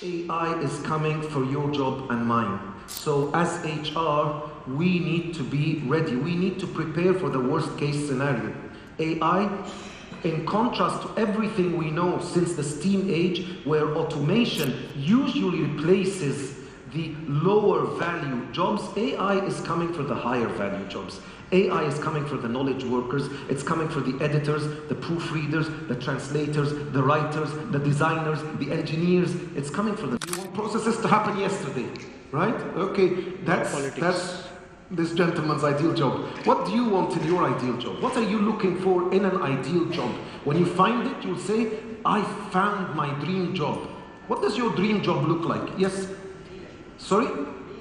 AI is coming for your job and mine. So as HR, we need to be ready. We need to prepare for the worst case scenario. AI, in contrast to everything we know since the STEAM age, where automation usually replaces the lower value jobs, AI is coming for the higher value jobs. AI is coming for the knowledge workers, it's coming for the editors, the proofreaders, the translators, the writers, the designers, the engineers. It's coming for them. You want processes to happen yesterday, right? Okay, that's this gentleman's ideal job. What do you want in your ideal job? What are you looking for in an ideal job? When you find it, you'll say, I found my dream job. What does your dream job look like? Yes? Sorry?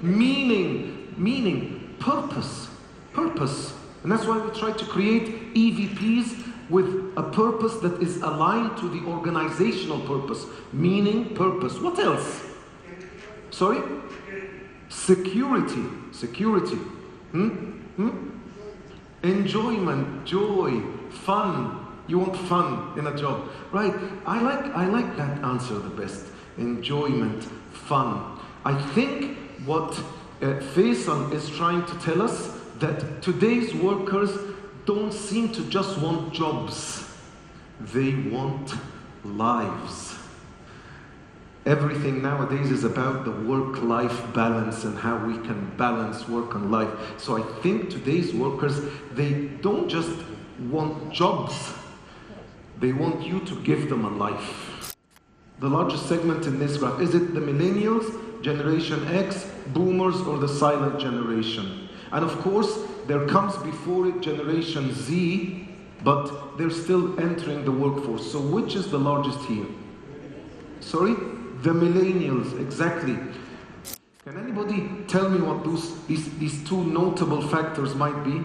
Meaning, purpose. And that's why we try to create EVPs with a purpose that is aligned to the organizational purpose. Meaning, purpose. What else? Sorry? Security. Enjoyment, joy, fun. You want fun in a job, right? I like that answer the best. Enjoyment, fun. I think what Faisal is trying to tell us, that today's workers don't seem to just want jobs, they want lives. Everything nowadays is about the work-life balance and how we can balance work and life. So I think today's workers, they don't just want jobs, they want you to give them a life. The largest segment in this graph, is it the millennials, Generation X, boomers, or the silent generation? And of course, there comes before it Generation Z, but they're still entering the workforce. So which is the largest here? Sorry? The millennials, exactly. Can anybody tell me what these two notable factors might be?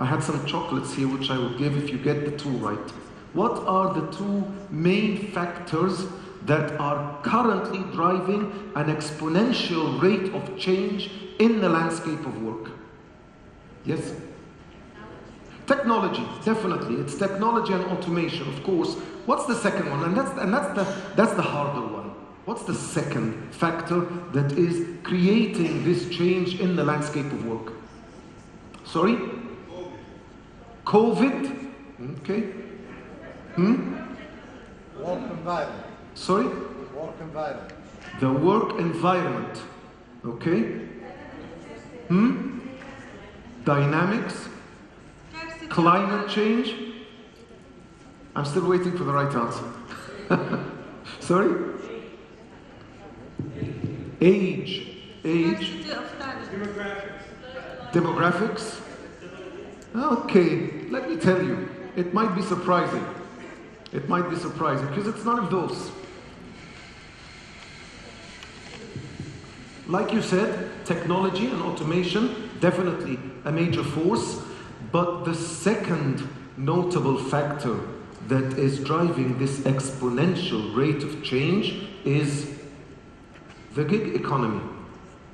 I had some chocolates here which I would give if you get the two right. What are the two main factors that are currently driving an exponential rate of change in the landscape of work? Yes? Technology, definitely. It's technology and automation, of course. What's the second one? And that's the harder one. What's the second factor that is creating this change in the landscape of work? Sorry? COVID? Okay. Work environment. Sorry? Work environment. The work environment. Okay. Dynamics. Climate change. I'm still waiting for the right answer. Sorry? Age. Demographics. Okay, let me tell you, it might be surprising. Because it's none of those. Like you said, technology and automation, definitely a major force, but the second notable factor that is driving this exponential rate of change is the gig economy.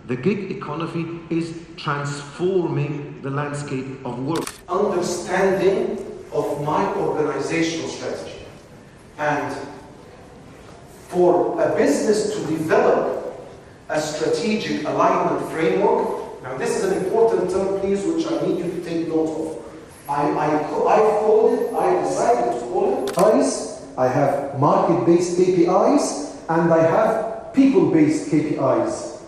The gig economy is transforming the landscape of work. Understanding of my organizational strategy. And for a business to develop a strategic alignment framework, now this is an important term, please, which I need you to take note of. I decided to call it KPIs. I have market-based KPIs, and I have people-based KPIs.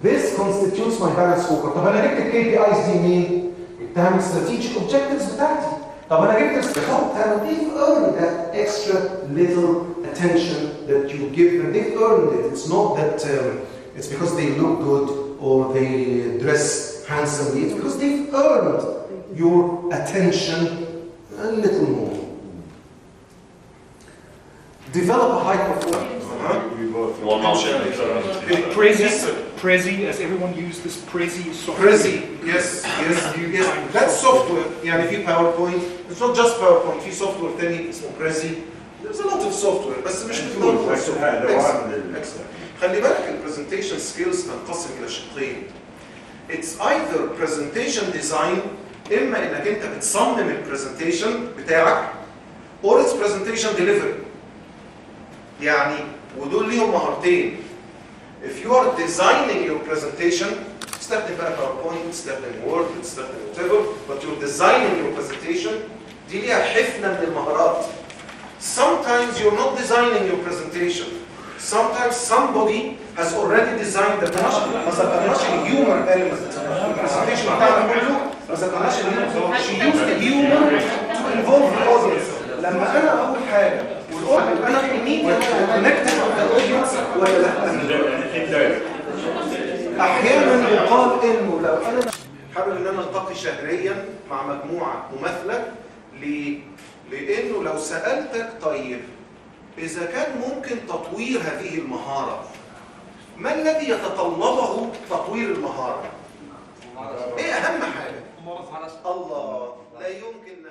This constitutes my balance scorecard. طب أنا جبت KPIs دي مين؟ جبتها من strategic objectives بتاعتي. طب أنا جبت and they've earned that extra little attention that you give them. They've earned it. It's not that it's because they look good or they dress handsomely. It's because they've earned your attention a little more. Develop a high performance. Prezi, as everyone used this Prezi software. Prezi, yes. That's software. يعني في PowerPoint. It's not just PowerPoint. في software تاني اسمه Prezi. There's a lot of software. بس مش بالضبط. Excellent. خلي بالك البرزنتيشن سكيلز تنقسم إلى شقين. It's either presentation design، إما إنك أنت بتصمم البرزنتيشن بتاعك، or it's presentation delivery. يعني ودول ليهم مهارتين. If you are designing your presentation, استخدم بقى PowerPoint, استخدم Word, استخدم whatever, but you're designing your presentation, دي ليها حفنة من المهارات. Sometimes you're not designing your presentation. Sometimes somebody has already designed the presentation. ما ذكرناش الهيومر element في البرزنتيشن بتاعنا كله، ما ذكرناش الهيومر. She used the humor to involve the audience. لما أنا أقول حاجة والأوردر أنا immediately connected with the audience ولا لا؟ أحيانا يقال إنه لو أنا حابب إن أنا ألتقي شهريا مع مجموعة مماثلة لأنه لو سألتك طيب إذا كان ممكن تطوير هذه المهارة، ما الذي يتطلبه تطوير المهارة؟ إيه أهم حاجة؟ الله، لا يمكن